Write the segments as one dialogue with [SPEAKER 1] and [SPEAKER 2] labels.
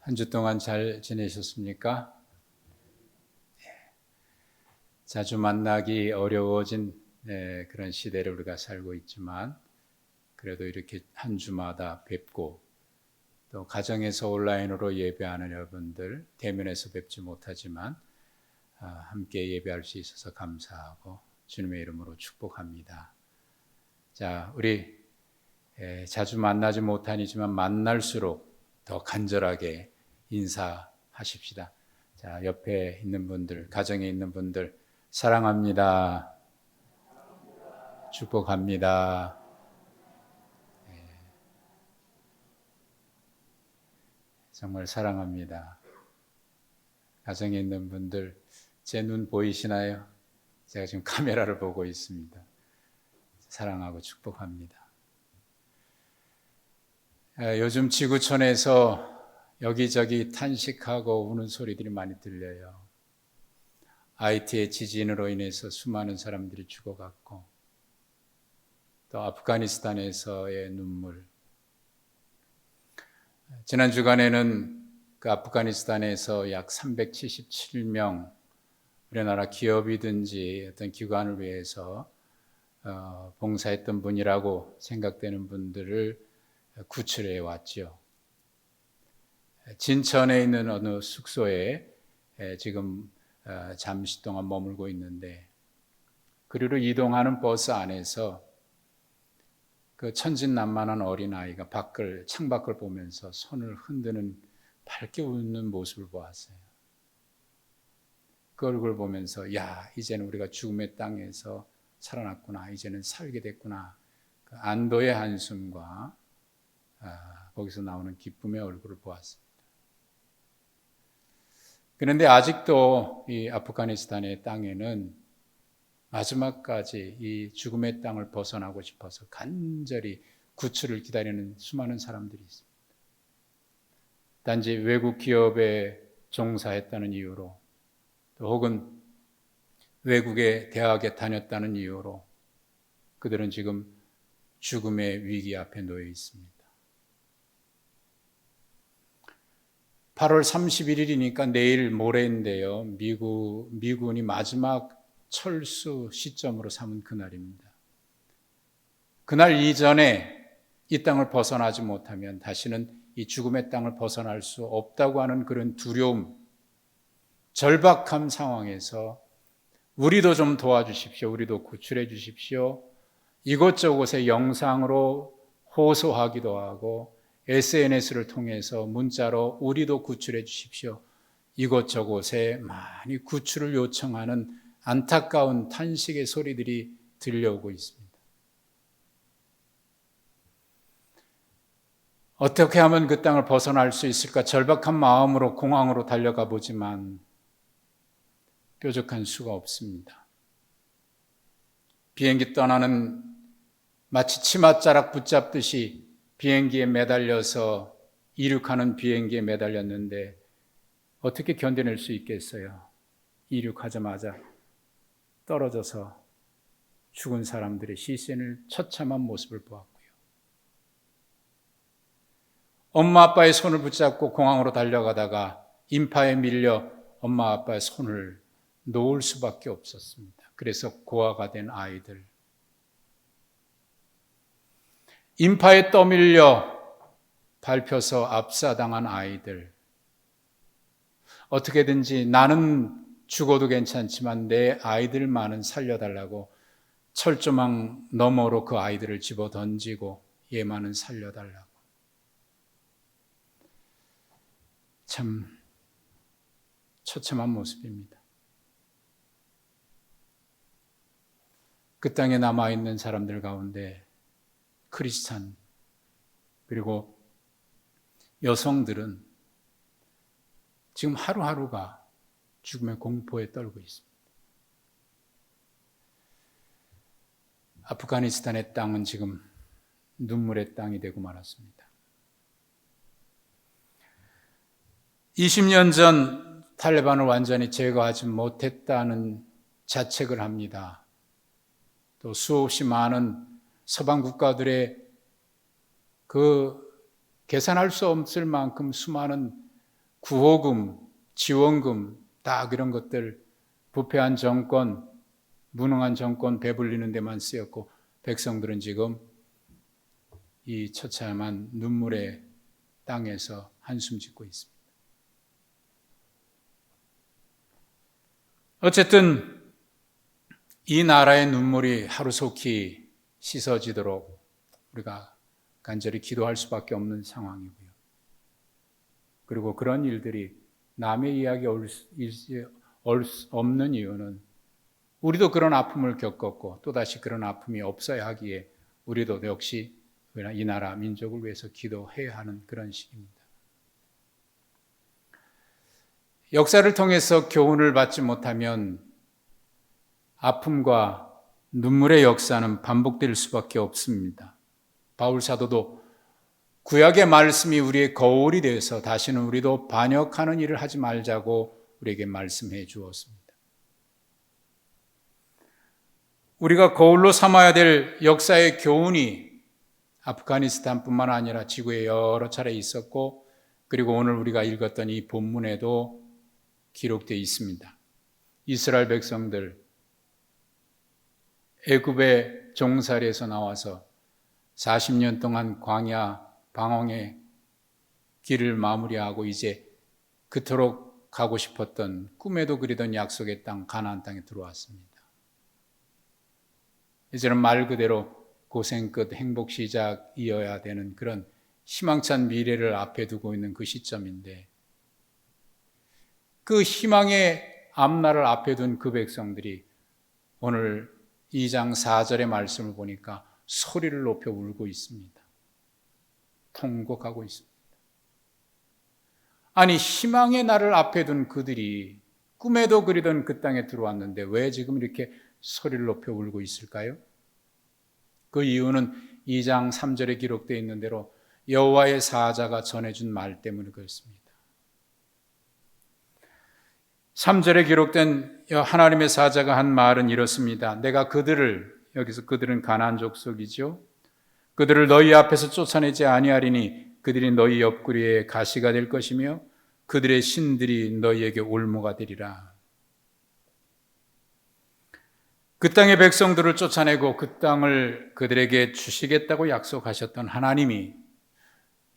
[SPEAKER 1] 한 주 동안 잘 지내셨습니까? 자주 만나기 어려워진 그런 시대를 우리가 살고 있지만 그래도 이렇게 한 주마다 뵙고 또 가정에서 온라인으로 예배하는 여러분들 대면에서 뵙지 못하지만 함께 예배할 수 있어서 감사하고 주님의 이름으로 축복합니다. 자, 우리 자주 만나지 못하지만 만날수록 더 간절하게 인사하십시다. 자, 옆에 있는 분들, 가정에 있는 분들 사랑합니다. 축복합니다. 정말 사랑합니다. 가정에 있는 분들 제 눈 보이시나요? 제가 지금 카메라를 보고 있습니다. 사랑하고 축복합니다. 요즘 지구촌에서 여기저기 탄식하고 우는 소리들이 많이 들려요. IT의 지진으로 인해서 수많은 사람들이 죽어갔고 또 아프가니스탄에서의 눈물. 지난 주간에는 그 아프가니스탄에서 약 377명 우리나라 기업이든지 어떤 기관을 위해서 봉사했던 분이라고 생각되는 분들을 구출해 왔죠. 진천에 있는 어느 숙소에 지금 잠시 동안 머물고 있는데 그리로 이동하는 버스 안에서 그 천진난만한 어린아이가 창밖을 보면서 손을 흔드는 밝게 웃는 모습을 보았어요. 그 얼굴을 보면서 이제는 우리가 죽음의 땅에서 살아났구나, 이제는 살게 됐구나, 그 안도의 한숨과 거기서 나오는 기쁨의 얼굴을 보았습니다. 그런데 아직도 이 아프가니스탄의 땅에는 마지막까지 이 죽음의 땅을 벗어나고 싶어서 간절히 구출을 기다리는 수많은 사람들이 있습니다. 단지 외국 기업에 종사했다는 이유로 또 혹은 외국의 대학에 다녔다는 이유로 그들은 지금 죽음의 위기 앞에 놓여 있습니다. 8월 31일이니까 내일 모레인데요. 미군이 마지막 철수 시점으로 삼은 그날입니다. 그날 이전에 이 땅을 벗어나지 못하면 다시는 이 죽음의 땅을 벗어날 수 없다고 하는 그런 두려움, 절박한 상황에서 우리도 좀 도와주십시오. 우리도 구출해 주십시오. 이곳저곳에 영상으로 호소하기도 하고 SNS를 통해서 문자로 우리도 구출해 주십시오. 이곳저곳에 많이 구출을 요청하는 안타까운 탄식의 소리들이 들려오고 있습니다. 어떻게 하면 그 땅을 벗어날 수 있을까? 절박한 마음으로 공항으로 달려가 보지만 뾰족한 수가 없습니다. 비행기 떠나는 마치 치맛자락 붙잡듯이 비행기에 매달려서 이륙하는 비행기에 매달렸는데 어떻게 견뎌낼 수 있겠어요? 이륙하자마자 떨어져서 죽은 사람들의 시신을 처참한 모습을 보았고요. 엄마 아빠의 손을 붙잡고 공항으로 달려가다가 인파에 밀려 엄마 아빠의 손을 놓을 수밖에 없었습니다. 그래서 고아가 된 아이들, 인파에 떠밀려 밟혀서 압사당한 아이들, 어떻게든지 나는 죽어도 괜찮지만 내 아이들만은 살려달라고 철조망 너머로 그 아이들을 집어 던지고 얘만은 살려달라고. 참 처참한 모습입니다. 그 땅에 남아있는 사람들 가운데 크리스찬 그리고 여성들은 지금 하루하루가 죽음의 공포에 떨고 있습니다. 아프가니스탄의 땅은 지금 눈물의 땅이 되고 말았습니다. 20년 전 탈레반을 완전히 제거하지 못했다는 자책을 합니다. 또 수없이 많은 서방 국가들의 그 계산할 수 없을 만큼 수많은 구호금, 지원금, 다 그런 것들 부패한 정권, 무능한 정권 배불리는 데만 쓰였고 백성들은 지금 이 처참한 눈물의 땅에서 한숨 짓고 있습니다. 어쨌든 이 나라의 눈물이 하루속히 씻어지도록 우리가 간절히 기도할 수밖에 없는 상황이고요. 그리고 그런 일들이 남의 이야기에 올 수 없는 이유는 우리도 그런 아픔을 겪었고 또다시 그런 아픔이 없어야 하기에 우리도 역시 이 나라 민족을 위해서 기도해야 하는 그런 시기입니다. 역사를 통해서 교훈을 받지 못하면 아픔과 눈물의 역사는 반복될 수밖에 없습니다. 바울 사도도 구약의 말씀이 우리의 거울이 되어서 다시는 우리도 반역하는 일을 하지 말자고 우리에게 말씀해 주었습니다. 우리가 거울로 삼아야 될 역사의 교훈이 아프가니스탄뿐만 아니라 지구에 여러 차례 있었고 그리고 오늘 우리가 읽었던 이 본문에도 기록되어 있습니다. 이스라엘 백성들 애굽의 종살이에서 나와서 40년 동안 광야 방황의 길을 마무리하고 이제 그토록 가고 싶었던 꿈에도 그리던 약속의 땅 가나안 땅에 들어왔습니다. 이제는 말 그대로 고생 끝 행복 시작이어야 되는 그런 희망찬 미래를 앞에 두고 있는 그 시점인데 그 희망의 앞날을 앞에 둔 그 백성들이 오늘 2장 4절의 말씀을 보니까 소리를 높여 울고 있습니다. 통곡하고 있습니다. 아니 희망의 날을 앞에 둔 그들이 꿈에도 그리던 그 땅에 들어왔는데 왜 지금 이렇게 소리를 높여 울고 있을까요? 그 이유는 2장 3절에 기록되어 있는 대로 여호와의 사자가 전해준 말 때문에 그렇습니다. 3절에 기록된 하나님의 사자가 한 말은 이렇습니다. 내가 그들을, 여기서 그들은 가나안 족속이죠. 그들을 너희 앞에서 쫓아내지 아니하리니 그들이 너희 옆구리에 가시가 될 것이며 그들의 신들이 너희에게 올무가 되리라. 그 땅의 백성들을 쫓아내고 그 땅을 그들에게 주시겠다고 약속하셨던 하나님이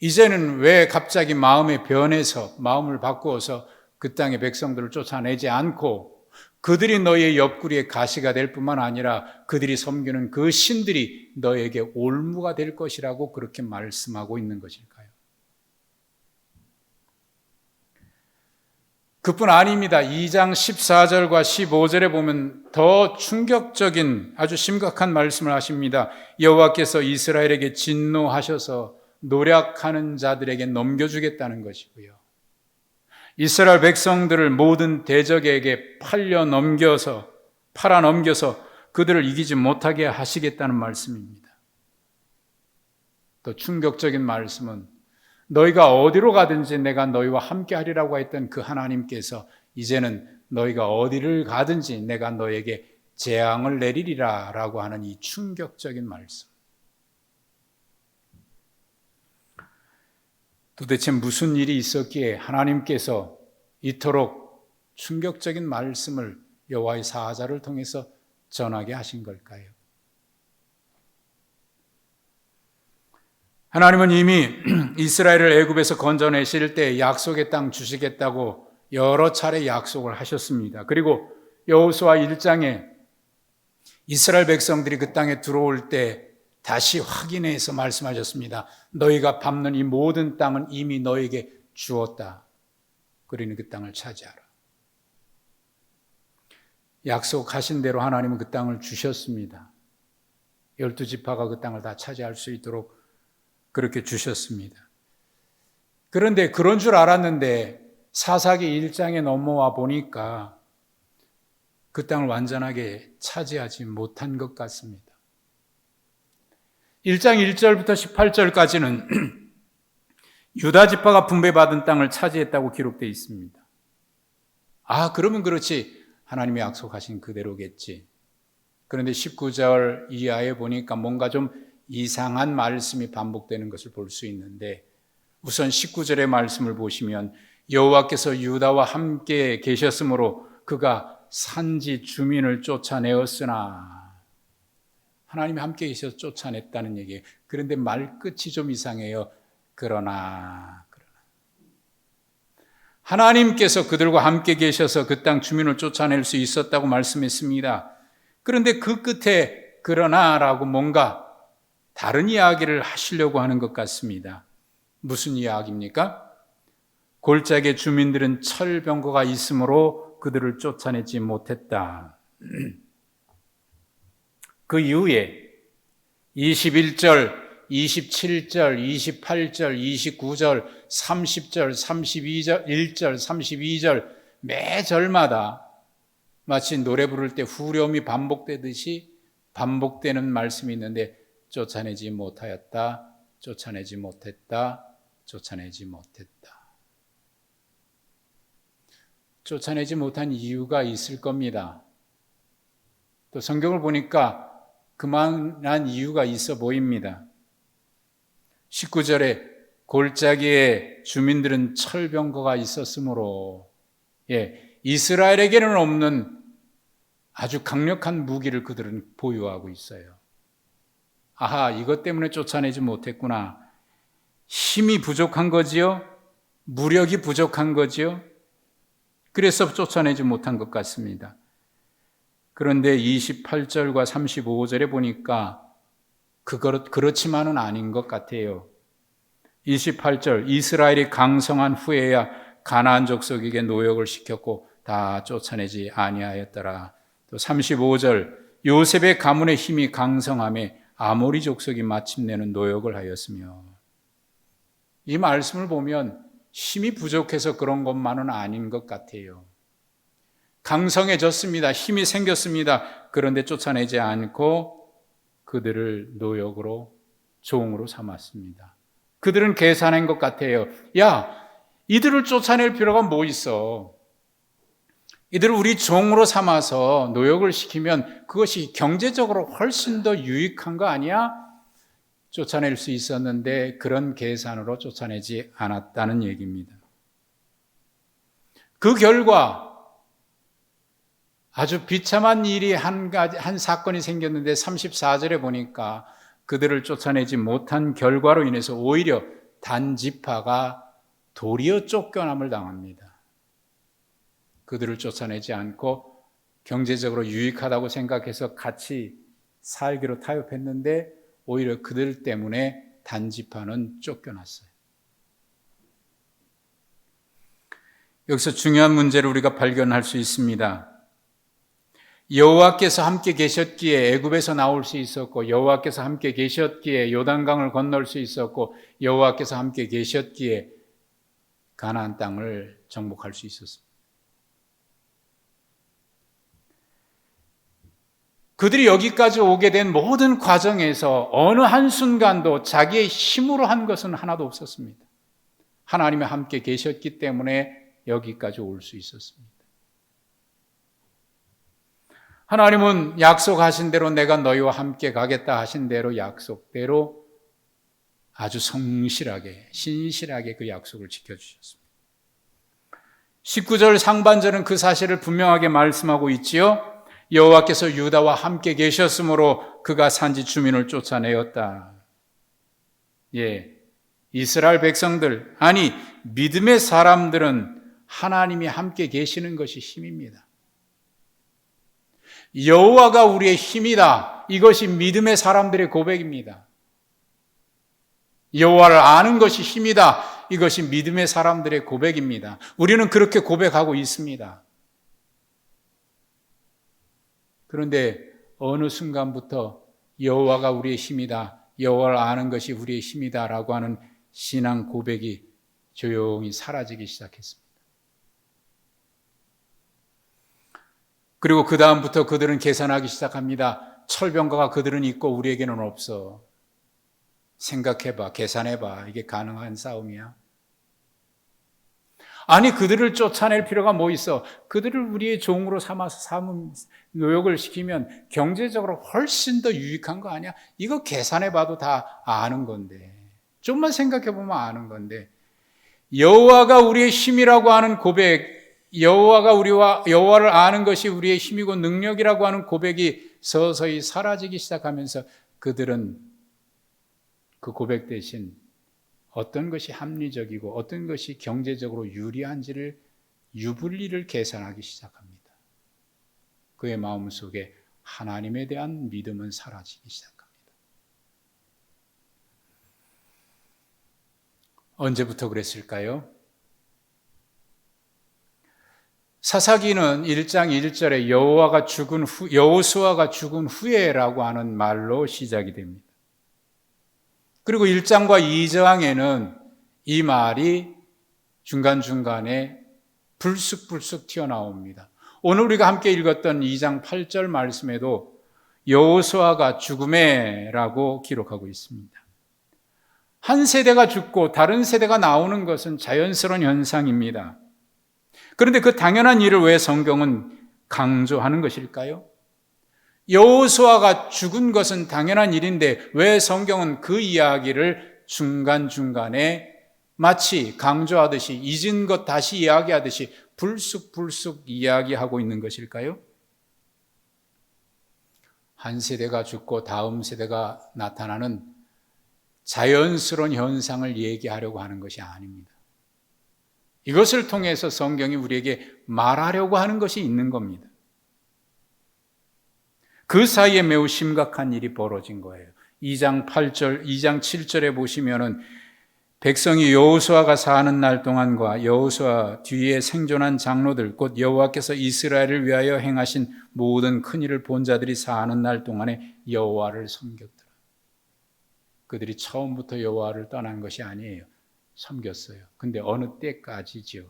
[SPEAKER 1] 이제는 왜 갑자기 마음에 변해서 마음을 바꾸어서 그 땅의 백성들을 쫓아내지 않고 그들이 너희의 옆구리에 가시가 될 뿐만 아니라 그들이 섬기는 그 신들이 너희에게 올무가 될 것이라고 그렇게 말씀하고 있는 것일까요? 그뿐 아닙니다. 2장 14절과 15절에 보면 더 충격적인 아주 심각한 말씀을 하십니다. 여호와께서 이스라엘에게 진노하셔서 노략하는 자들에게 넘겨주겠다는 것이고요. 이스라엘 백성들을 모든 대적에게 팔아 넘겨서 그들을 이기지 못하게 하시겠다는 말씀입니다. 또 충격적인 말씀은 너희가 어디로 가든지 내가 너희와 함께 하리라고 했던 그 하나님께서 이제는 너희가 어디를 가든지 내가 너희에게 재앙을 내리리라 라고 하는 이 충격적인 말씀. 도대체 무슨 일이 있었기에 하나님께서 이토록 충격적인 말씀을 여호와의 사자를 통해서 전하게 하신 걸까요? 하나님은 이미 이스라엘을 애굽에서 건져내실 때 약속의 땅 주시겠다고 여러 차례 약속을 하셨습니다. 그리고 여호수아 1장에 이스라엘 백성들이 그 땅에 들어올 때 다시 확인해서 말씀하셨습니다. 너희가 밟는 이 모든 땅은 이미 너에게 주었다. 그러니 그 땅을 차지하라. 약속하신 대로 하나님은 그 땅을 주셨습니다. 12지파가 그 땅을 다 차지할 수 있도록 그렇게 주셨습니다. 그런데 그런 줄 알았는데 사사기 1장에 넘어와 보니까 그 땅을 완전하게 차지하지 못한 것 같습니다. 1장 1절부터 18절까지는 유다 지파가 분배받은 땅을 차지했다고 기록되어 있습니다. 그러면 그렇지. 하나님이 약속하신 그대로겠지. 그런데 19절 이하에 보니까 뭔가 좀 이상한 말씀이 반복되는 것을 볼 수 있는데 우선 19절의 말씀을 보시면 여호와께서 유다와 함께 계셨으므로 그가 산지 주민을 쫓아내었으나, 하나님이 함께 계셔서 쫓아냈다는 얘기예요. 그런데 말끝이 좀 이상해요. 그러나 하나님께서 그들과 함께 계셔서 그 땅 주민을 쫓아낼 수 있었다고 말씀했습니다. 그런데 그 끝에 그러나라고 뭔가 다른 이야기를 하시려고 하는 것 같습니다. 무슨 이야기입니까? 골짜기 주민들은 철병거가 있으므로 그들을 쫓아내지 못했다. 그 이후에 21절, 27절, 28절, 29절, 30절, 32절, 1절, 32절 매 절마다 마치 노래 부를 때 후렴이 반복되듯이 반복되는 말씀이 있는데 쫓아내지 못하였다, 쫓아내지 못했다, 쫓아내지 못했다. 쫓아내지 못한 이유가 있을 겁니다. 또 성경을 보니까 그만한 이유가 있어 보입니다. 19절에 골짜기에 주민들은 철병거가 있었으므로, 이스라엘에게는 없는 아주 강력한 무기를 그들은 보유하고 있어요. 아하, 이것 때문에 쫓아내지 못했구나. 힘이 부족한 거지요? 무력이 부족한 거지요? 그래서 쫓아내지 못한 것 같습니다. 그런데 28절과 35절에 보니까 그렇지만은 아닌 것 같아요. 28절, 이스라엘이 강성한 후에야 가나안 족속에게 노역을 시켰고 다 쫓아내지 아니하였더라. 또 35절, 요셉의 가문의 힘이 강성함에 아모리 족속이 마침내는 노역을 하였으며, 이 말씀을 보면 힘이 부족해서 그런 것만은 아닌 것 같아요. 강성해졌습니다. 힘이 생겼습니다. 그런데 쫓아내지 않고 그들을 노역으로, 종으로 삼았습니다. 그들은 계산한 것 같아요. 야, 이들을 쫓아낼 필요가 뭐 있어? 이들을 우리 종으로 삼아서 노역을 시키면 그것이 경제적으로 훨씬 더 유익한 거 아니야? 쫓아낼 수 있었는데 그런 계산으로 쫓아내지 않았다는 얘기입니다. 그 결과 아주 비참한 일이 한 사건이 생겼는데 34절에 보니까 그들을 쫓아내지 못한 결과로 인해서 오히려 단지파가 도리어 쫓겨남을 당합니다. 그들을 쫓아내지 않고 경제적으로 유익하다고 생각해서 같이 살기로 타협했는데 오히려 그들 때문에 단지파는 쫓겨났어요. 여기서 중요한 문제를 우리가 발견할 수 있습니다. 여호와께서 함께 계셨기에 애굽에서 나올 수 있었고, 여호와께서 함께 계셨기에 요단강을 건널 수 있었고, 여호와께서 함께 계셨기에 가나안 땅을 정복할 수 있었습니다. 그들이 여기까지 오게 된 모든 과정에서 어느 한순간도 자기의 힘으로 한 것은 하나도 없었습니다. 하나님이 함께 계셨기 때문에 여기까지 올 수 있었습니다. 하나님은 약속하신 대로 내가 너희와 함께 가겠다 하신 대로 약속대로 아주 성실하게, 신실하게 그 약속을 지켜주셨습니다. 19절 상반절은 그 사실을 분명하게 말씀하고 있지요. 여호와께서 유다와 함께 계셨으므로 그가 산지 주민을 쫓아내었다. 이스라엘 백성들, 아니 믿음의 사람들은 하나님이 함께 계시는 것이 힘입니다. 여호와가 우리의 힘이다. 이것이 믿음의 사람들의 고백입니다. 여호와를 아는 것이 힘이다. 이것이 믿음의 사람들의 고백입니다. 우리는 그렇게 고백하고 있습니다. 그런데 어느 순간부터 여호와가 우리의 힘이다, 여호와를 아는 것이 우리의 힘이다라고 하는 신앙 고백이 조용히 사라지기 시작했습니다. 그리고 그 다음부터 그들은 계산하기 시작합니다. 철병거가 그들은 있고 우리에게는 없어. 생각해봐, 계산해봐. 이게 가능한 싸움이야? 아니, 그들을 쫓아낼 필요가 뭐 있어? 그들을 우리의 종으로 삼아서 노역을 시키면 경제적으로 훨씬 더 유익한 거 아니야? 이거 계산해봐도 다 아는 건데, 좀만 생각해보면 아는 건데, 여호와가 우리의 힘이라고 하는 고백, 여호와를 아는 것이 우리의 힘이고 능력이라고 하는 고백이 서서히 사라지기 시작하면서 그들은 그 고백 대신 어떤 것이 합리적이고 어떤 것이 경제적으로 유리한지를 유불리를 계산하기 시작합니다. 그의 마음속에 하나님에 대한 믿음은 사라지기 시작합니다. 언제부터 그랬을까요? 사사기는 1장 1절에 여호수아가 죽은 후에라고 하는 말로 시작이 됩니다. 그리고 1장과 2장에는 이 말이 중간중간에 불쑥불쑥 튀어나옵니다. 오늘 우리가 함께 읽었던 2장 8절 말씀에도 여호수아가 죽음에라고 기록하고 있습니다. 한 세대가 죽고 다른 세대가 나오는 것은 자연스러운 현상입니다. 그런데 그 당연한 일을 왜 성경은 강조하는 것일까요? 여호수아가 죽은 것은 당연한 일인데 왜 성경은 그 이야기를 중간중간에 마치 강조하듯이 잊은 것 다시 이야기하듯이 불쑥불쑥 이야기하고 있는 것일까요? 한 세대가 죽고 다음 세대가 나타나는 자연스러운 현상을 얘기하려고 하는 것이 아닙니다. 이것을 통해서 성경이 우리에게 말하려고 하는 것이 있는 겁니다. 그 사이에 매우 심각한 일이 벌어진 거예요. 2장 7절에 보시면은 백성이 여호수아가 사는 날 동안과 여호수아 뒤에 생존한 장로들 곧 여호와께서 이스라엘을 위하여 행하신 모든 큰 일을 본 자들이 사는 날 동안에 여호와를 섬겼더라. 그들이 처음부터 여호와를 떠난 것이 아니에요. 섬겼어요. 근데 어느 때까지죠?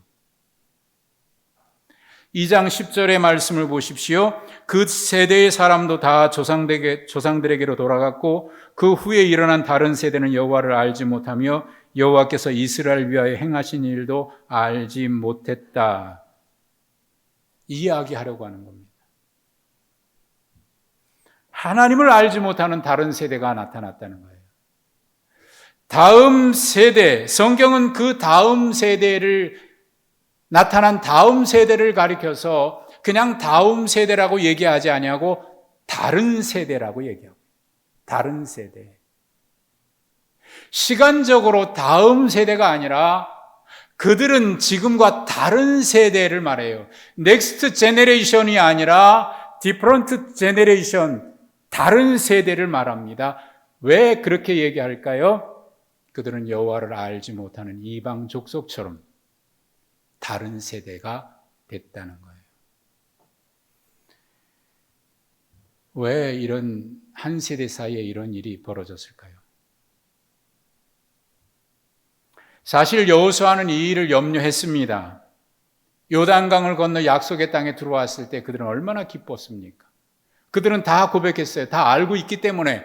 [SPEAKER 1] 2장 10절의 말씀을 보십시오. 그 세대의 사람도 다 조상들에게로 돌아갔고 그 후에 일어난 다른 세대는 여호와를 알지 못하며 여호와께서 이스라엘을 위하여 행하신 일도 알지 못했다. 이야기하려고 하는 겁니다. 하나님을 알지 못하는 다른 세대가 나타났다는 거예요. 다음 세대, 성경은 그 다음 세대를 나타난 다음 세대를 가리켜서 그냥 다음 세대라고 얘기하지 아니하고 다른 세대라고 얘기하고 다른 세대. 시간적으로 다음 세대가 아니라 그들은 지금과 다른 세대를 말해요. 넥스트 제너레이션이 아니라 디퍼런트 제너레이션, 다른 세대를 말합니다. 왜 그렇게 얘기할까요? 그들은 여호와를 알지 못하는 이방 족속처럼 다른 세대가 됐다는 거예요. 왜 이런 한 세대 사이에 이런 일이 벌어졌을까요? 사실 여호수아는 이 일을 염려했습니다. 요단강을 건너 약속의 땅에 들어왔을 때 그들은 얼마나 기뻤습니까? 그들은 다 고백했어요. 다 알고 있기 때문에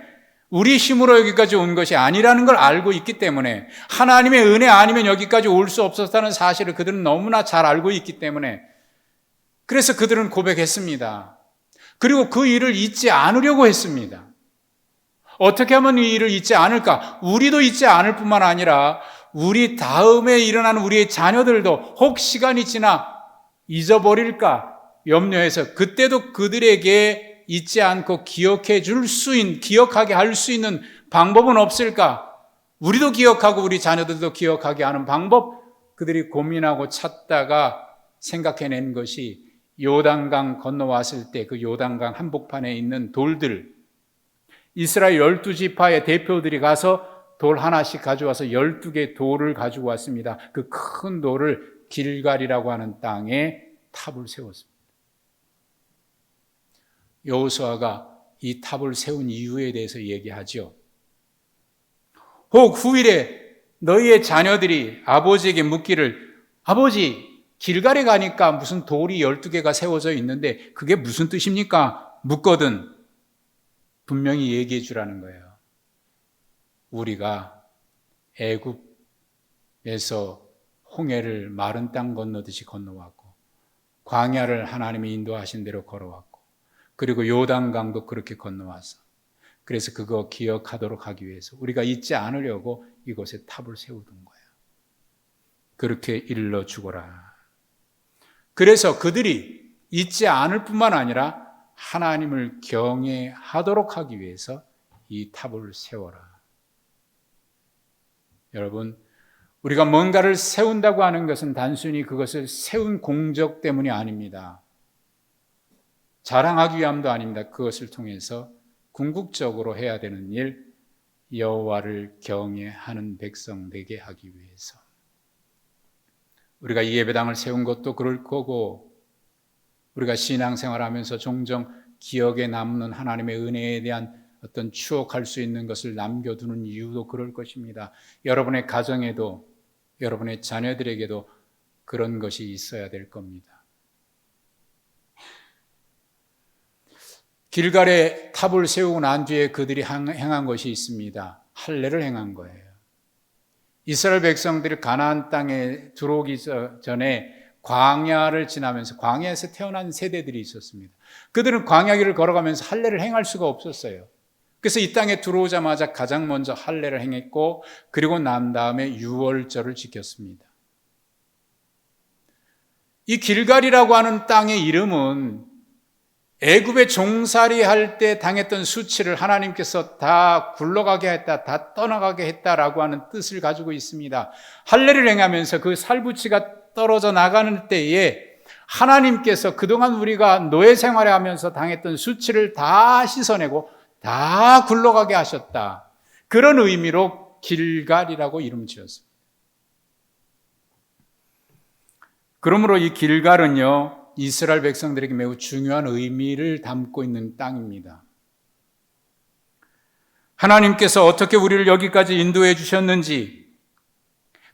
[SPEAKER 1] 우리 힘으로 여기까지 온 것이 아니라는 걸 알고 있기 때문에 하나님의 은혜 아니면 여기까지 올 수 없었다는 사실을 그들은 너무나 잘 알고 있기 때문에 그래서 그들은 고백했습니다. 그리고 그 일을 잊지 않으려고 했습니다. 어떻게 하면 이 일을 잊지 않을까? 우리도 잊지 않을 뿐만 아니라 우리 다음에 일어나는 우리의 자녀들도 혹 시간이 지나 잊어버릴까 염려해서 그때도 그들에게 잊지 않고 기억하게 할 수 있는 방법은 없을까? 우리도 기억하고 우리 자녀들도 기억하게 하는 방법 그들이 고민하고 찾다가 생각해낸 것이 요단강 건너왔을 때 그 요단강 한복판에 있는 돌들, 이스라엘 12지파의 대표들이 가서 돌 하나씩 가져와서 12개 돌을 가지고 왔습니다. 그 큰 돌을 길갈이라고 하는 땅에 탑을 세웠습니다. 여호수아가 이 탑을 세운 이유에 대해서 얘기하죠. 혹 후일에 너희의 자녀들이 아버지에게 묻기를 아버지 길갈에 가니까 무슨 돌이 12개가 세워져 있는데 그게 무슨 뜻입니까? 묻거든 분명히 얘기해 주라는 거예요. 우리가 애굽에서 홍해를 마른 땅 건너듯이 건너왔고 광야를 하나님이 인도하신 대로 걸어왔고 그리고 요단강도 그렇게 건너와서 그래서 그거 기억하도록 하기 위해서 우리가 잊지 않으려고 이곳에 탑을 세우던 거예요. 그렇게 일러 주거라. 그래서 그들이 잊지 않을 뿐만 아니라 하나님을 경외하도록 하기 위해서 이 탑을 세워라. 여러분, 우리가 뭔가를 세운다고 하는 것은 단순히 그것을 세운 공적 때문이 아닙니다. 자랑하기 위함도 아닙니다. 그것을 통해서 궁극적으로 해야 되는 일, 여호와를 경외하는 백성 되게 하기 위해서. 우리가 이 예배당을 세운 것도 그럴 거고, 우리가 신앙생활하면서 종종 기억에 남는 하나님의 은혜에 대한 어떤 추억할 수 있는 것을 남겨두는 이유도 그럴 것입니다. 여러분의 가정에도, 여러분의 자녀들에게도 그런 것이 있어야 될 겁니다. 길갈에 탑을 세우고 난 뒤에 그들이 행한 것이 있습니다. 할례를 행한 거예요. 이스라엘 백성들이 가나안 땅에 들어오기 전에 광야를 지나면서 광야에서 태어난 세대들이 있었습니다. 그들은 광야길을 걸어가면서 할례를 행할 수가 없었어요. 그래서 이 땅에 들어오자마자 가장 먼저 할례를 행했고, 그리고 난 다음에 유월절을 지켰습니다. 이 길갈이라고 하는 땅의 이름은 애굽에 종살이 할 때 당했던 수치를 하나님께서 다 굴러가게 했다, 다 떠나가게 했다라고 하는 뜻을 가지고 있습니다. 할례를 행하면서 그 살부치가 떨어져 나가는 때에 하나님께서 그동안 우리가 노예 생활을 하면서 당했던 수치를 다 씻어내고 다 굴러가게 하셨다. 그런 의미로 길갈이라고 이름 지었습니다. 그러므로 이 길갈은요, 이스라엘 백성들에게 매우 중요한 의미를 담고 있는 땅입니다. 하나님께서 어떻게 우리를 여기까지 인도해 주셨는지,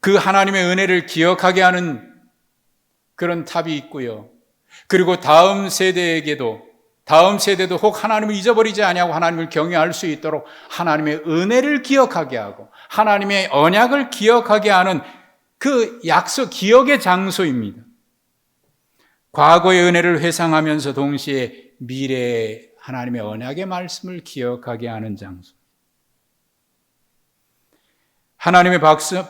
[SPEAKER 1] 그 하나님의 은혜를 기억하게 하는 그런 탑이 있고요. 그리고 다음 세대도 혹 하나님을 잊어버리지 아니하고 하나님을 경외할 수 있도록 하나님의 은혜를 기억하게 하고 하나님의 언약을 기억하게 하는 그 약속, 기억의 장소입니다. 과거의 은혜를 회상하면서 동시에 미래의 하나님의 언약의 말씀을 기억하게 하는 장소. 하나님의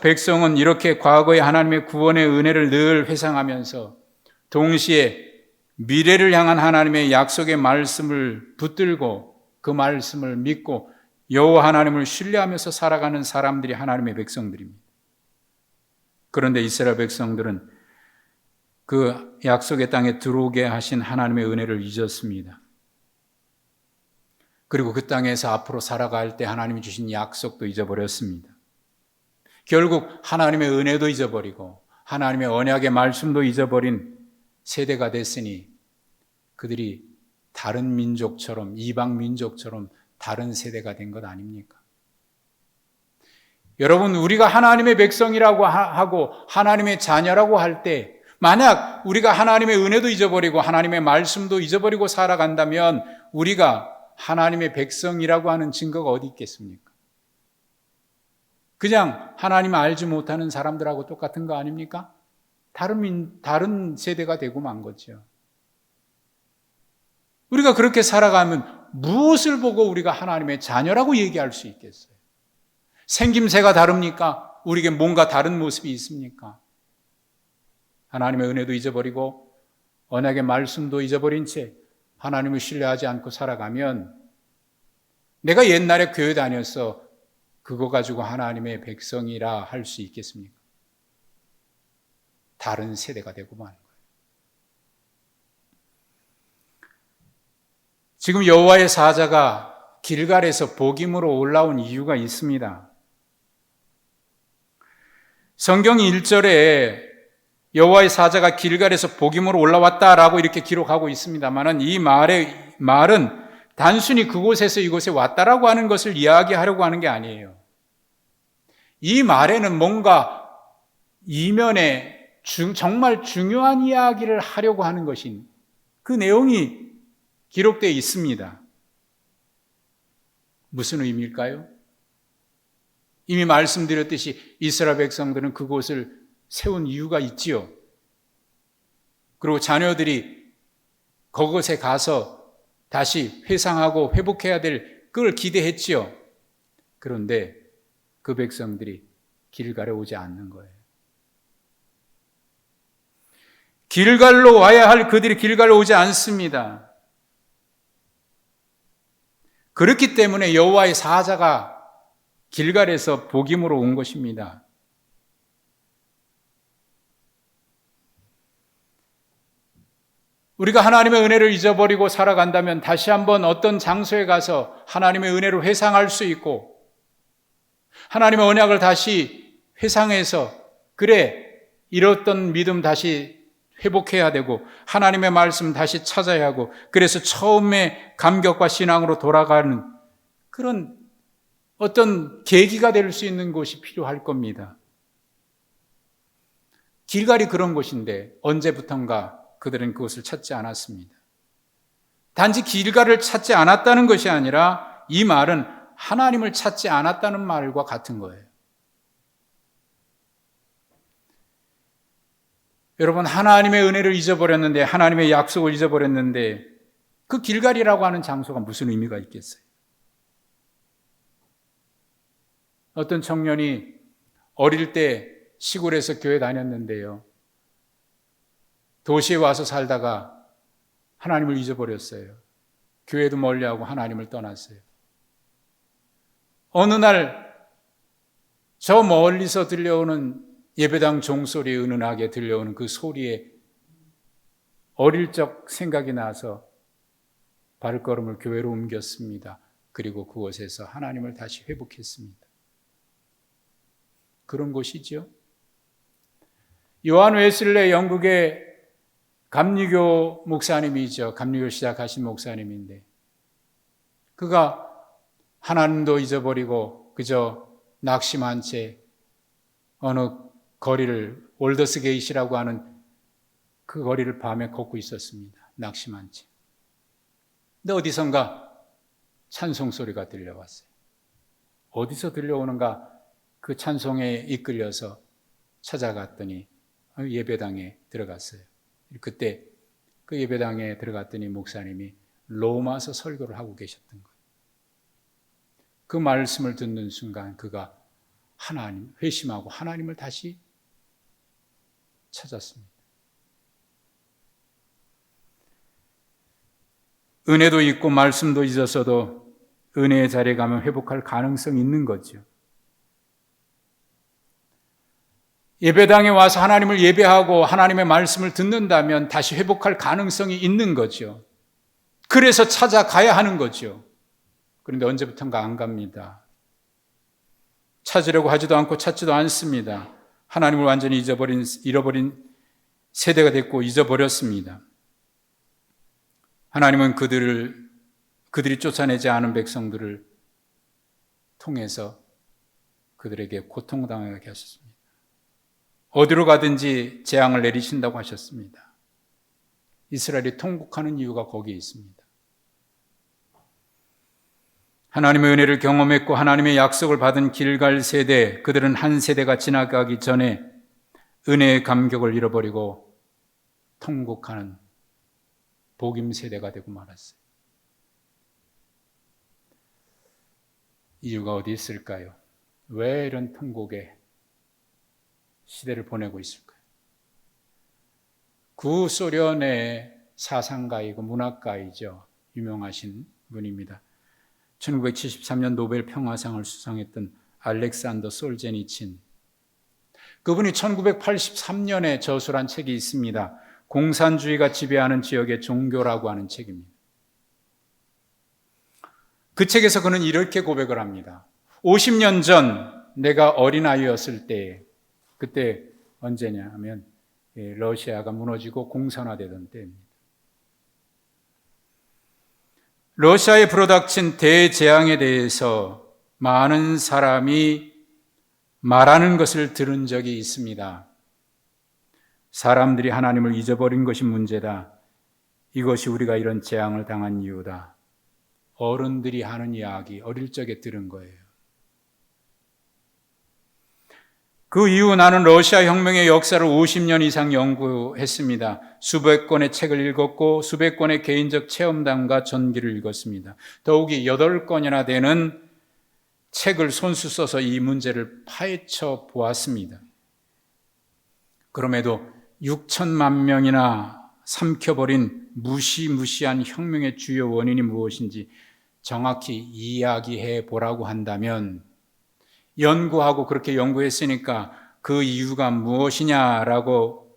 [SPEAKER 1] 백성은 이렇게 과거의 하나님의 구원의 은혜를 늘 회상하면서 동시에 미래를 향한 하나님의 약속의 말씀을 붙들고 그 말씀을 믿고 여호와 하나님을 신뢰하면서 살아가는 사람들이 하나님의 백성들입니다. 그런데 이스라엘 백성들은 그 약속의 땅에 들어오게 하신 하나님의 은혜를 잊었습니다. 그리고 그 땅에서 앞으로 살아갈 때 하나님이 주신 약속도 잊어버렸습니다. 결국 하나님의 은혜도 잊어버리고 하나님의 언약의 말씀도 잊어버린 세대가 됐으니 그들이 다른 민족처럼, 이방 민족처럼 다른 세대가 된 것 아닙니까? 여러분, 우리가 하나님의 백성이라고 하고 하나님의 자녀라고 할 때 만약 우리가 하나님의 은혜도 잊어버리고 하나님의 말씀도 잊어버리고 살아간다면 우리가 하나님의 백성이라고 하는 증거가 어디 있겠습니까? 그냥 하나님 알지 못하는 사람들하고 똑같은 거 아닙니까? 다른 세대가 되고 만 거죠. 우리가 그렇게 살아가면 무엇을 보고 우리가 하나님의 자녀라고 얘기할 수 있겠어요? 생김새가 다릅니까? 우리에게 뭔가 다른 모습이 있습니까? 하나님의 은혜도 잊어버리고 언약의 말씀도 잊어버린 채 하나님을 신뢰하지 않고 살아가면 내가 옛날에 교회 다녀서 그거 가지고 하나님의 백성이라 할 수 있겠습니까? 다른 세대가 되고 마는 거예요. 지금 여호와의 사자가 길갈에서 복임으로 올라온 이유가 있습니다. 성경 1절에 여호와의 사자가 길갈에서 복임으로 올라왔다라고 이렇게 기록하고 있습니다만은 이 말은 단순히 그곳에서 이곳에 왔다라고 하는 것을 이야기하려고 하는 게 아니에요. 이 말에는 뭔가 이면에 정말 중요한 이야기를 하려고 하는 것인 그 내용이 기록되어 있습니다. 무슨 의미일까요? 이미 말씀드렸듯이 이스라엘 백성들은 그곳을 세운 이유가 있지요. 그리고 자녀들이 그곳에 가서 다시 회상하고 회복해야 될 그걸 기대했지요. 그런데 그 백성들이 길갈에 오지 않는 거예요. 길갈로 와야 할 그들이 길갈로 오지 않습니다. 그렇기 때문에 여호와의 사자가 길갈에서 복임으로 온 것입니다. 우리가 하나님의 은혜를 잊어버리고 살아간다면 다시 한번 어떤 장소에 가서 하나님의 은혜를 회상할 수 있고 하나님의 언약을 다시 회상해서 그래, 잃었던 믿음 다시 회복해야 되고 하나님의 말씀 다시 찾아야 하고 그래서 처음의 감격과 신앙으로 돌아가는 그런 어떤 계기가 될 수 있는 곳이 필요할 겁니다. 길갈이 그런 곳인데 언제부턴가 그들은 그것을 찾지 않았습니다. 단지 길갈을 찾지 않았다는 것이 아니라 이 말은 하나님을 찾지 않았다는 말과 같은 거예요. 여러분, 하나님의 은혜를 잊어버렸는데, 하나님의 약속을 잊어버렸는데 그 길갈이라고 하는 장소가 무슨 의미가 있겠어요? 어떤 청년이 어릴 때 시골에서 교회 다녔는데요, 도시에 와서 살다가 하나님을 잊어버렸어요. 교회도 멀리하고 하나님을 떠났어요. 어느 날 저 멀리서 들려오는 예배당 종소리에 은은하게 들려오는 그 소리에 어릴 적 생각이 나서 발걸음을 교회로 옮겼습니다. 그리고 그곳에서 하나님을 다시 회복했습니다. 그런 곳이죠. 요한 웨슬레, 영국의 감리교 목사님이죠. 감리교 시작하신 목사님인데 그가 하나님도 잊어버리고 그저 낙심한 채 어느 거리를, 올더스 게이시라고 하는 그 거리를 밤에 걷고 있었습니다. 낙심한 채. 근데 어디선가 찬송 소리가 들려왔어요. 어디서 들려오는가 그 찬송에 이끌려서 찾아갔더니 예배당에 들어갔어요. 그때 그 예배당에 들어갔더니 목사님이 로마서 설교를 하고 계셨던 거예요. 그 말씀을 듣는 순간 그가 하나님, 회심하고 하나님을 다시 찾았습니다. 은혜도 있고 말씀도 잊었어도 은혜의 자리에 가면 회복할 가능성이 있는 거죠. 예배당에 와서 하나님을 예배하고 하나님의 말씀을 듣는다면 다시 회복할 가능성이 있는 거죠. 그래서 찾아가야 하는 거죠. 그런데 언제부턴가 안 갑니다. 찾으려고 하지도 않고 찾지도 않습니다. 하나님을 완전히 잃어버린 세대가 됐고 잊어버렸습니다. 하나님은 그들이 쫓아내지 않은 백성들을 통해서 그들에게 고통당하게 하셨습니다. 어디로 가든지 재앙을 내리신다고 하셨습니다. 이스라엘이 통곡하는 이유가 거기에 있습니다. 하나님의 은혜를 경험했고 하나님의 약속을 받은 길갈 세대, 그들은 한 세대가 지나가기 전에 은혜의 감격을 잃어버리고 통곡하는 복임 세대가 되고 말았어요. 이유가 어디 있을까요? 왜 이런 통곡의 시대를 보내고 있을까요? 구소련의 사상가이고 문학가이죠. 유명하신 분입니다. 1973년 노벨 평화상을 수상했던 알렉산더 솔제니친. 그분이 1983년에 저술한 책이 있습니다. 공산주의가 지배하는 지역의 종교라고 하는 책입니다. 그 책에서 그는 이렇게 고백을 합니다. 50년 전 내가 어린아이였을 때, 그때 언제냐 하면 러시아가 무너지고 공산화되던 때입니다. 러시아에 불어닥친 대재앙에 대해서 많은 사람이 말하는 것을 들은 적이 있습니다. 사람들이 하나님을 잊어버린 것이 문제다. 이것이 우리가 이런 재앙을 당한 이유다. 어른들이 하는 이야기, 어릴 적에 들은 거예요. 그 이후 나는 러시아 혁명의 역사를 50년 이상 연구했습니다. 수백 권의 책을 읽었고 수백 권의 개인적 체험담과 전기를 읽었습니다. 더욱이 8권이나 되는 책을 손수 써서 이 문제를 파헤쳐 보았습니다. 그럼에도 6천만 명이나 삼켜버린 무시무시한 혁명의 주요 원인이 무엇인지 정확히 이야기해 보라고 한다면, 연구하고 그렇게 연구했으니까 그 이유가 무엇이냐라고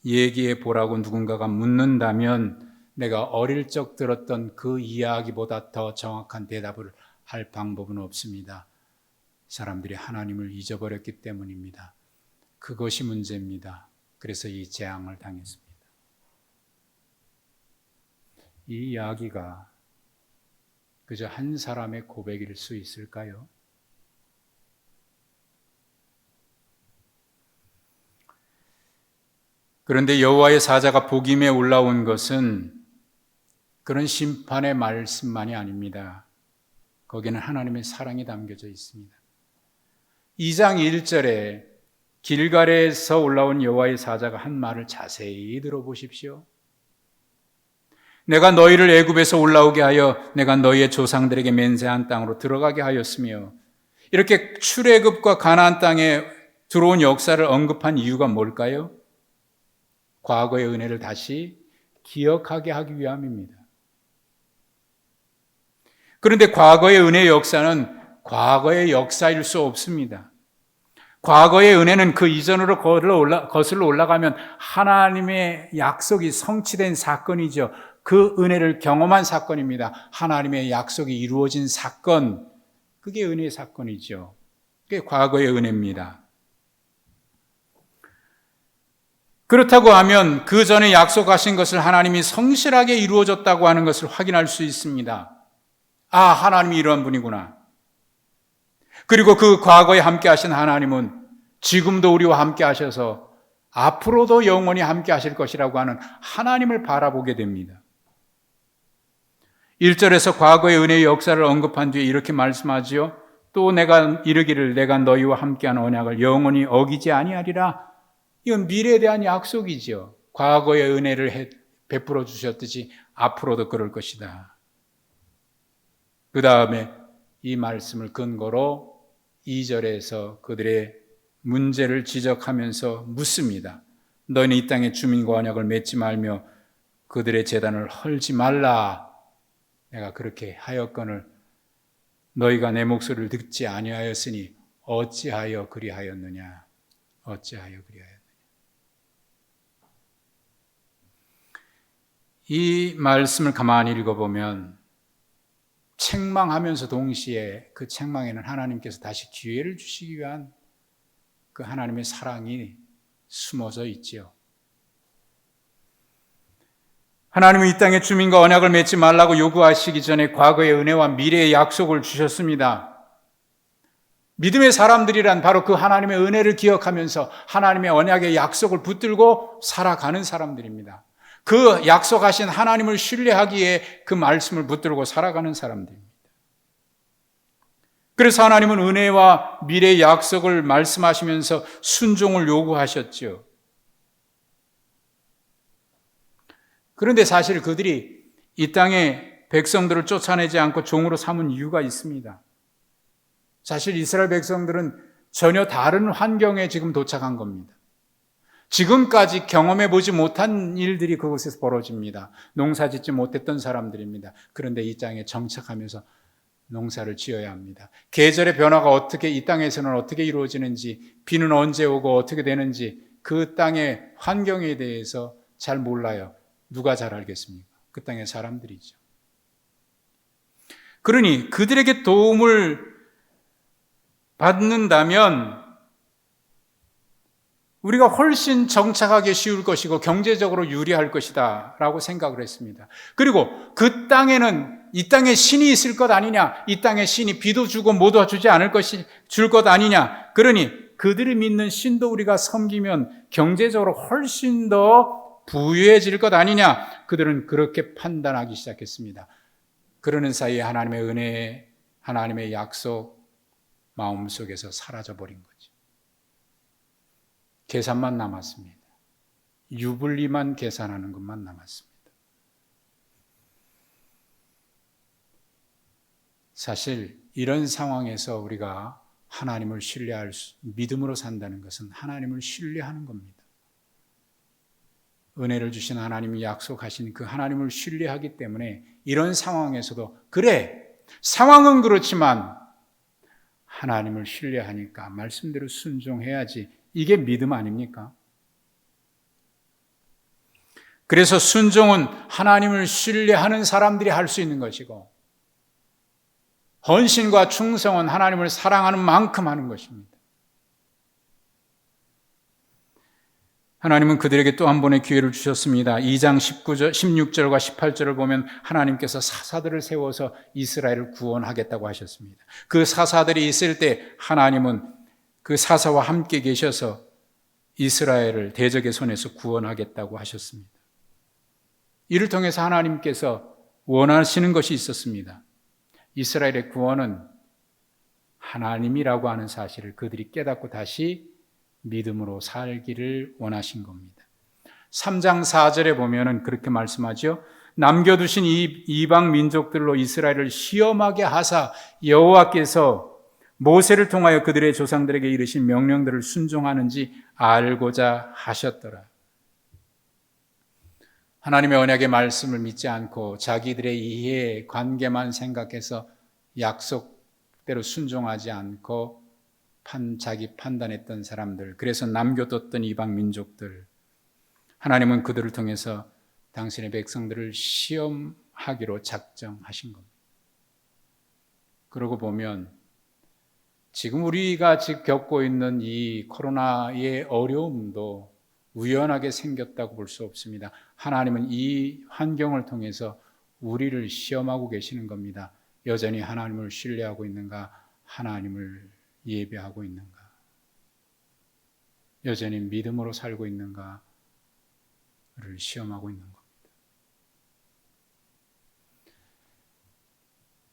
[SPEAKER 1] 얘기해 보라고 누군가가 묻는다면, 내가 어릴 적 들었던 그 이야기보다 더 정확한 대답을 할 방법은 없습니다. 사람들이 하나님을 잊어버렸기 때문입니다. 그것이 문제입니다. 그래서 이 재앙을 당했습니다. 이 이야기가 그저 한 사람의 고백일 수 있을까요? 그런데 여호와의 사자가 복임에 올라온 것은 그런 심판의 말씀만이 아닙니다. 거기는 하나님의 사랑이 담겨져 있습니다. 2장 1절에 길갈에서 올라온 여호와의 사자가 한 말을 자세히 들어보십시오. 내가 너희를 애굽에서 올라오게 하여 내가 너희의 조상들에게 맹세한 땅으로 들어가게 하였으며, 이렇게 출애굽과 가나안 땅에 들어온 역사를 언급한 이유가 뭘까요? 과거의 은혜를 다시 기억하게 하기 위함입니다. 그런데 과거의 은혜의 역사는 과거의 역사일 수 없습니다. 과거의 은혜는 그 이전으로 거슬러 올라가면 하나님의 약속이 성취된 사건이죠. 그 은혜를 경험한 사건입니다. 하나님의 약속이 이루어진 사건, 그게 은혜의 사건이죠. 그게 과거의 은혜입니다. 그렇다고 하면 그 전에 약속하신 것을 하나님이 성실하게 이루어졌다고 하는 것을 확인할 수 있습니다. 아, 하나님이 이러한 분이구나. 그리고 그 과거에 함께 하신 하나님은 지금도 우리와 함께 하셔서 앞으로도 영원히 함께 하실 것이라고 하는 하나님을 바라보게 됩니다. 1절에서 과거의 은혜의 역사를 언급한 뒤에 이렇게 말씀하지요. 또 내가 이르기를 내가 너희와 함께한 언약을 영원히 어기지 아니하리라. 이건 미래에 대한 약속이죠. 과거의 은혜를 베풀어 주셨듯이 앞으로도 그럴 것이다. 그 다음에 이 말씀을 근거로 2절에서 그들의 문제를 지적하면서 묻습니다. 너희는 이 땅의 주민과 언약을 맺지 말며 그들의 제단을 헐지 말라. 내가 그렇게 하였거늘 너희가 내 목소리를 듣지 아니하였으니 어찌하여 그리하였느냐. 어찌하여 그리하였느냐. 이 말씀을 가만히 읽어보면 책망하면서 동시에 그 책망에는 하나님께서 다시 기회를 주시기 위한 그 하나님의 사랑이 숨어져 있지요. 하나님은 이 땅의 주민과 언약을 맺지 말라고 요구하시기 전에 과거의 은혜와 미래의 약속을 주셨습니다. 믿음의 사람들이란 바로 그 하나님의 은혜를 기억하면서 하나님의 언약의 약속을 붙들고 살아가는 사람들입니다. 그 약속하신 하나님을 신뢰하기에 그 말씀을 붙들고 살아가는 사람들입니다. 그래서 하나님은 은혜와 미래의 약속을 말씀하시면서 순종을 요구하셨죠. 그런데 사실 그들이 이 땅의 백성들을 쫓아내지 않고 종으로 삼은 이유가 있습니다. 사실 이스라엘 백성들은 전혀 다른 환경에 지금 도착한 겁니다. 지금까지 경험해 보지 못한 일들이 그곳에서 벌어집니다. 농사 짓지 못했던 사람들입니다. 그런데 이 땅에 정착하면서 농사를 지어야 합니다. 계절의 변화가 어떻게 이 땅에서는 어떻게 이루어지는지, 비는 언제 오고 어떻게 되는지 그 땅의 환경에 대해서 잘 몰라요. 누가 잘 알겠습니까? 그 땅의 사람들이죠. 그러니 그들에게 도움을 받는다면 우리가 훨씬 정착하기 쉬울 것이고 경제적으로 유리할 것이다 라고 생각을 했습니다. 그리고 그 땅에는 이 땅에 신이 있을 것 아니냐, 이 땅에 신이 비도 주고 뭐도 주지 않을 줄 것 아니냐. 그러니 그들이 믿는 신도 우리가 섬기면 경제적으로 훨씬 더 부유해질 것 아니냐. 그들은 그렇게 판단하기 시작했습니다. 그러는 사이에 하나님의 은혜, 하나님의 약속 마음속에서 사라져버린 거죠. 계산만 남았습니다. 유불리만 계산하는 것만 남았습니다. 사실 이런 상황에서 우리가 하나님을 신뢰할 믿음으로 산다는 것은 하나님을 신뢰하는 겁니다. 은혜를 주신 하나님이 약속하신 그 하나님을 신뢰하기 때문에 이런 상황에서도 그래, 상황은 그렇지만 하나님을 신뢰하니까 말씀대로 순종해야지. 이게 믿음 아닙니까? 그래서 순종은 하나님을 신뢰하는 사람들이 할 수 있는 것이고, 헌신과 충성은 하나님을 사랑하는 만큼 하는 것입니다. 하나님은 그들에게 또 한 번의 기회를 주셨습니다. 2장 16절과 18절을 보면 하나님께서 사사들을 세워서 이스라엘을 구원하겠다고 하셨습니다. 그 사사들이 있을 때 하나님은 그 사사와 함께 계셔서 이스라엘을 대적의 손에서 구원하겠다고 하셨습니다. 이를 통해서 하나님께서 원하시는 것이 있었습니다. 이스라엘의 구원은 하나님이라고 하는 사실을 그들이 깨닫고 다시 믿음으로 살기를 원하신 겁니다. 3장 4절에 보면은 그렇게 말씀하죠. 남겨두신 이 이방 민족들로 이스라엘을 시험하게 하사 여호와께서 모세를 통하여 그들의 조상들에게 이르신 명령들을 순종하는지 알고자 하셨더라. 하나님의 언약의 말씀을 믿지 않고 자기들의 이해, 관계만 생각해서 약속대로 순종하지 않고 자기 판단했던 사람들, 그래서 남겨뒀던 이방 민족들, 하나님은 그들을 통해서 당신의 백성들을 시험하기로 작정하신 겁니다. 그러고 보면 지금 우리가 지금 겪고 있는 이 코로나의 어려움도 우연하게 생겼다고 볼 수 없습니다. 하나님은 이 환경을 통해서 우리를 시험하고 계시는 겁니다. 여전히 하나님을 신뢰하고 있는가? 하나님을 예배하고 있는가? 여전히 믿음으로 살고 있는가를 시험하고 있는 겁니다.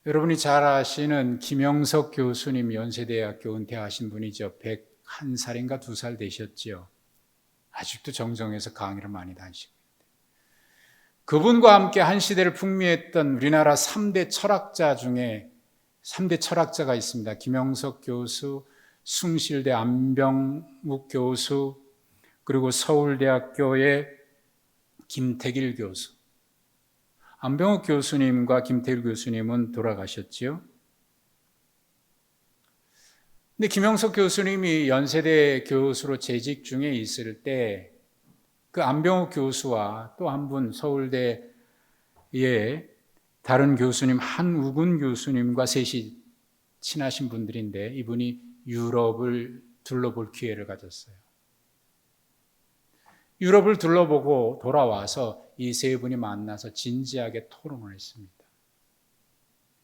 [SPEAKER 1] 여러분이 잘 아시는 김영석 교수님, 연세대학교 은퇴하신 분이죠. 101살인가 2살 되셨죠. 아직도 정정해서 강의를 많이 다니시고, 그분과 함께 한 시대를 풍미했던 우리나라 3대 철학자 중에 3대 철학자가 있습니다. 김영석 교수, 숭실대 안병욱 교수, 그리고 서울대학교의 김태길 교수. 안병욱 교수님과 김태길 교수님은 돌아가셨지요. 근데 김영석 교수님이 연세대 교수로 재직 중에 있을 때 그 안병욱 교수와 또 한 분 서울대의 다른 교수님 한우근 교수님과 셋이 친하신 분들인데 이분이 유럽을 둘러볼 기회를 가졌어요. 유럽을 둘러보고 돌아와서 이 세 분이 만나서 진지하게 토론을 했습니다.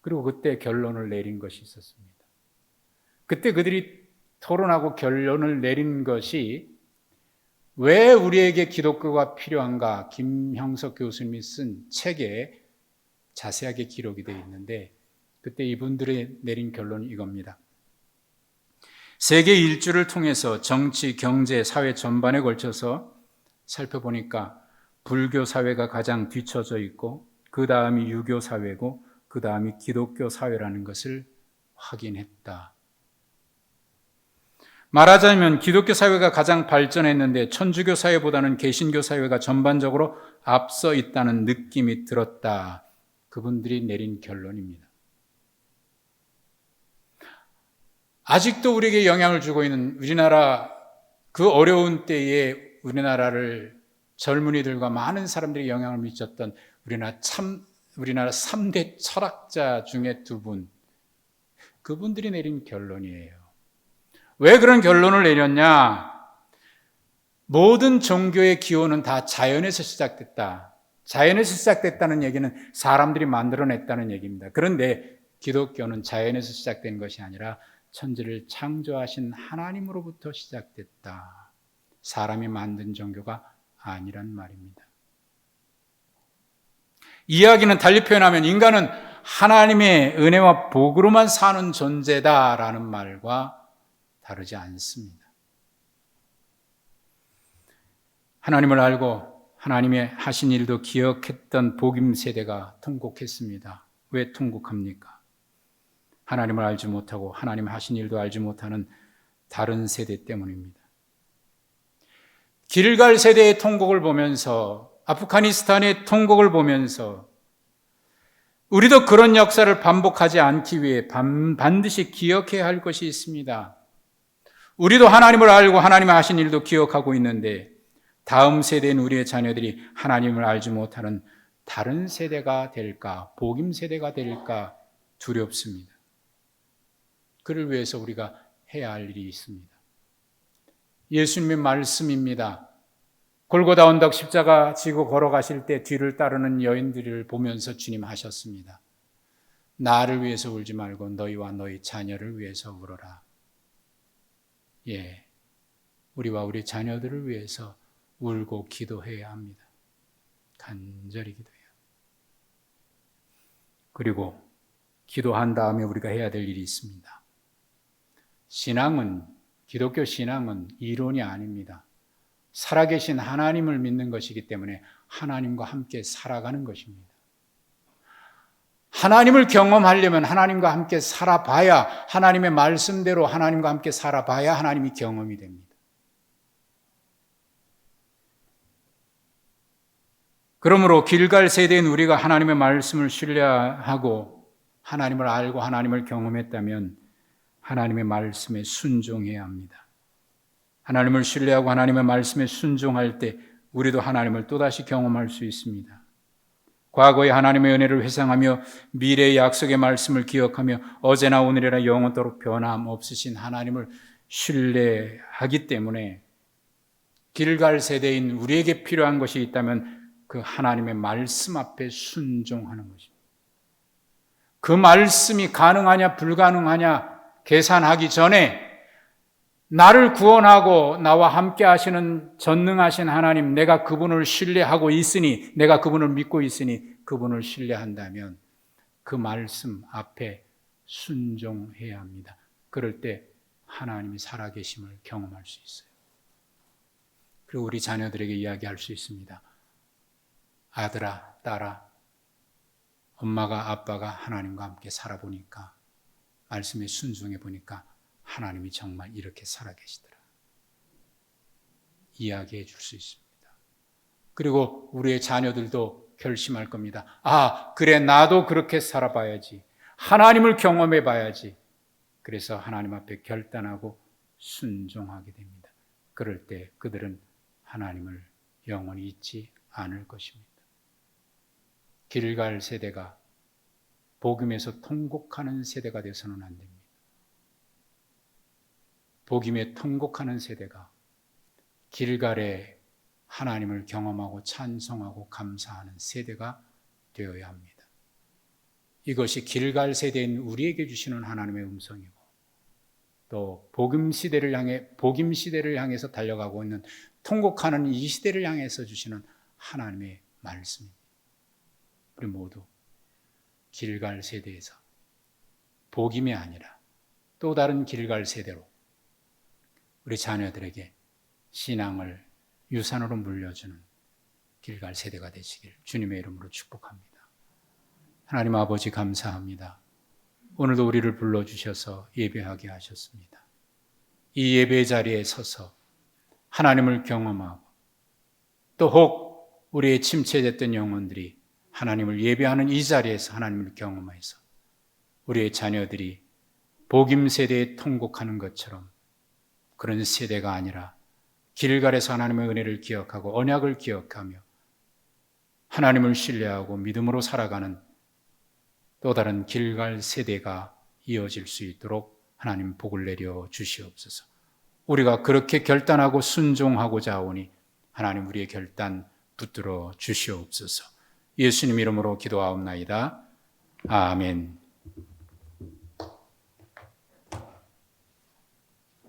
[SPEAKER 1] 그리고 그때 결론을 내린 것이 있었습니다. 그때 그들이 토론하고 결론을 내린 것이 왜 우리에게 기독교가 필요한가? 김형석 교수님이 쓴 책에 자세하게 기록이 되어 있는데 그때 이분들이 내린 결론이 이겁니다. 세계 일주를 통해서 정치, 경제, 사회 전반에 걸쳐서 살펴보니까 불교 사회가 가장 뒤처져 있고 그 다음이 유교 사회고 그 다음이 기독교 사회라는 것을 확인했다. 말하자면 기독교 사회가 가장 발전했는데 천주교 사회보다는 개신교 사회가 전반적으로 앞서 있다는 느낌이 들었다. 그분들이 내린 결론입니다. 아직도 우리에게 영향을 주고 있는 우리나라 그 어려운 때에 우리나라를 젊은이들과 많은 사람들이 영향을 미쳤던 우리나라 3대 철학자 중에 2분, 그분들이 내린 결론이에요. 왜 그런 결론을 내렸냐? 모든 종교의 기원은 다 자연에서 시작됐다. 자연에서 시작됐다는 얘기는 사람들이 만들어냈다는 얘기입니다. 그런데 기독교는 자연에서 시작된 것이 아니라 천지를 창조하신 하나님으로부터 시작됐다. 사람이 만든 종교가 아니란 말입니다. 이야기는 달리 표현하면 인간은 하나님의 은혜와 복으로만 사는 존재다라는 말과 다르지 않습니다. 하나님을 알고 하나님의 하신 일도 기억했던 복임 세대가 통곡했습니다. 왜 통곡합니까? 하나님을 알지 못하고 하나님 하신 일도 알지 못하는 다른 세대 때문입니다. 길갈 세대의 통곡을 보면서, 아프가니스탄의 통곡을 보면서 우리도 그런 역사를 반복하지 않기 위해 반드시 기억해야 할 것이 있습니다. 우리도 하나님을 알고 하나님의 하신 일도 기억하고 있는데 다음 세대인 우리의 자녀들이 하나님을 알지 못하는 다른 세대가 될까, 복임 세대가 될까 두렵습니다. 그를 위해서 우리가 해야 할 일이 있습니다. 예수님의 말씀입니다. 골고다 언덕 십자가 지고 걸어가실 때 뒤를 따르는 여인들을 보면서 주님 하셨습니다. 나를 위해서 울지 말고 너희와 너희 자녀를 위해서 울어라. 예, 우리와 우리 자녀들을 위해서 울고 기도해야 합니다. 간절히 기도해야 합니다. 그리고 기도한 다음에 우리가 해야 될 일이 있습니다. 신앙은, 기독교 신앙은 이론이 아닙니다. 살아계신 하나님을 믿는 것이기 때문에 하나님과 함께 살아가는 것입니다. 하나님을 경험하려면 하나님과 함께 살아봐야, 하나님의 말씀대로 하나님과 함께 살아봐야 하나님이 경험이 됩니다. 그러므로 길갈 세대인 우리가 하나님의 말씀을 신뢰하고 하나님을 알고 하나님을 경험했다면 하나님의 말씀에 순종해야 합니다. 하나님을 신뢰하고 하나님의 말씀에 순종할 때 우리도 하나님을 또다시 경험할 수 있습니다. 과거의 하나님의 은혜를 회상하며 미래의 약속의 말씀을 기억하며 어제나 오늘이나 영원토록 변함없으신 하나님을 신뢰하기 때문에 길갈 세대인 우리에게 필요한 것이 있다면 그 하나님의 말씀 앞에 순종하는 것입니다. 그 말씀이 가능하냐 불가능하냐 계산하기 전에 나를 구원하고 나와 함께 하시는 전능하신 하나님, 내가 그분을 신뢰하고 있으니, 내가 그분을 믿고 있으니 그분을 신뢰한다면 그 말씀 앞에 순종해야 합니다. 그럴 때 하나님이 살아계심을 경험할 수 있어요. 그리고 우리 자녀들에게 이야기할 수 있습니다. 아들아, 딸아, 엄마가 아빠가 하나님과 함께 살아보니까, 말씀에 순종해 보니까 하나님이 정말 이렇게 살아계시더라. 이야기해 줄 수 있습니다. 그리고 우리의 자녀들도 결심할 겁니다. 아, 그래, 나도 그렇게 살아봐야지. 하나님을 경험해 봐야지. 그래서 하나님 앞에 결단하고 순종하게 됩니다. 그럴 때 그들은 하나님을 영원히 잊지 않을 것입니다. 길갈 세대가 복음에서 통곡하는 세대가 되어서는 안 됩니다. 복음에 통곡하는 세대가 길갈에 하나님을 경험하고 찬송하고 감사하는 세대가 되어야 합니다. 이것이 길갈 세대인 우리에게 주시는 하나님의 음성이고 또 복임 시대를 향해서 달려가고 있는 통곡하는 이 시대를 향해서 주시는 하나님의 말씀입니다. 우리 모두 길갈 세대에서 복임이 아니라 또 다른 길갈 세대로 우리 자녀들에게 신앙을 유산으로 물려주는 길갈 세대가 되시길 주님의 이름으로 축복합니다. 하나님 아버지 감사합니다. 오늘도 우리를 불러주셔서 예배하게 하셨습니다. 이 예배 자리에 서서 하나님을 경험하고 또 혹 우리의 침체됐던 영혼들이 하나님을 예배하는 이 자리에서 하나님을 경험해서 우리의 자녀들이 복임 세대에 통곡하는 것처럼 그런 세대가 아니라 길갈에서 하나님의 은혜를 기억하고 언약을 기억하며 하나님을 신뢰하고 믿음으로 살아가는 또 다른 길갈 세대가 이어질 수 있도록 하나님 복을 내려 주시옵소서. 우리가 그렇게 결단하고 순종하고자 하오니 하나님 우리의 결단 붙들어 주시옵소서. 예수님 이름으로 기도하옵나이다. 아멘.